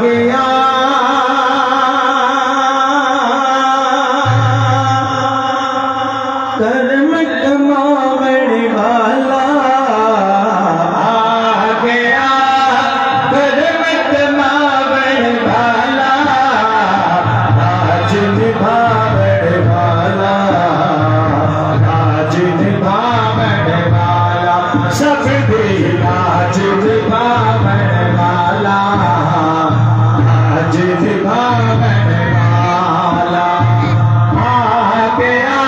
गया कर्म कमावण वाला, आ गया कर्म कमावण वाला, राज निभावण वाला, राज निभावण वाला, सब दे राज निभावण वाला, राज निभावण वाला, आ गया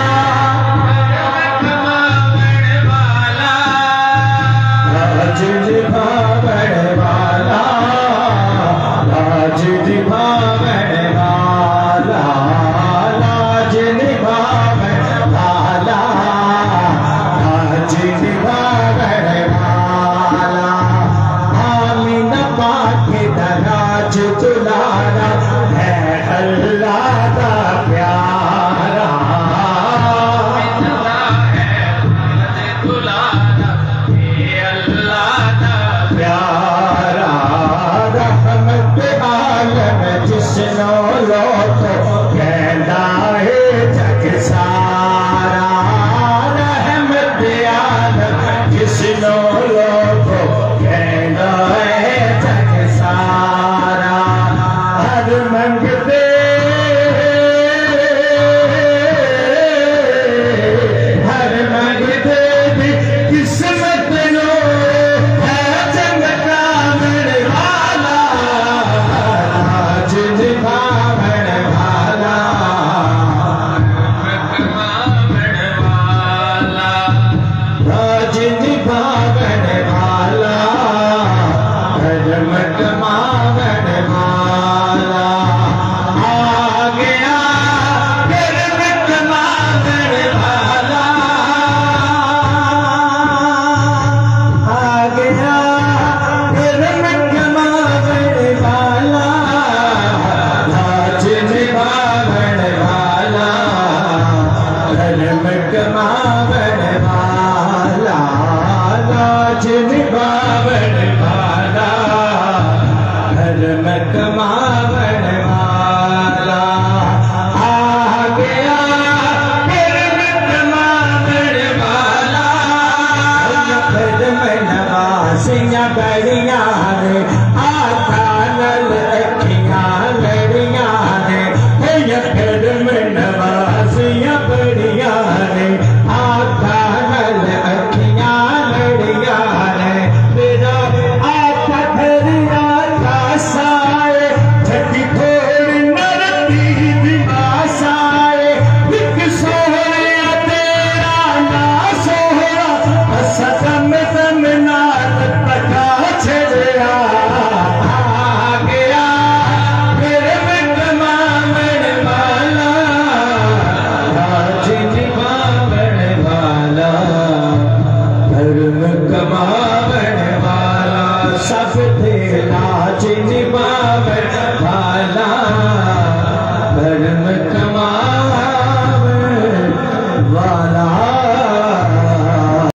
राज निभावण वाला, राज निभावण वाला, राज निभावण वाला, राज निभावण वाला, आमीना पाके दराज दुलारा है अल्लाह का प्यारा, प्यारा रहमत आलम जिसनो लोको कहना है जग सारा, रहमत आलम जिसनो लोको कहना है जग सारा, हर मंगते हर मंगते भी किस्मत नो है चमकावण वाला, राज निभावण वाला, राज निभावण वाला, धर्म कमावण वाला, आ गया कर्म कमावण वाला, आ गया कर्म कमावण वाला, राज निभावण वाला, धर्म कमावण वाला, राज निभावण वाला, धर्म कमावण वाला, आ गया कर्म कमावण वाला, कदम नवासियां बड़ियां ने, आका नल अखियां लड़ियां ने, कदम नवासियां बड़ियां ने, आका नल अखियां लड़ियां ने, मेरा आका धरिया का साए, झटी थोड़ी नरती दिमास आए, एक सोहरे तेरा ना सोहरा, सदम दम नाथ पता छड़िया, आ गया कर्म कमावण वाला, राज निभावण वाला, धर्म कमावण वाला, सब दे राज निभावण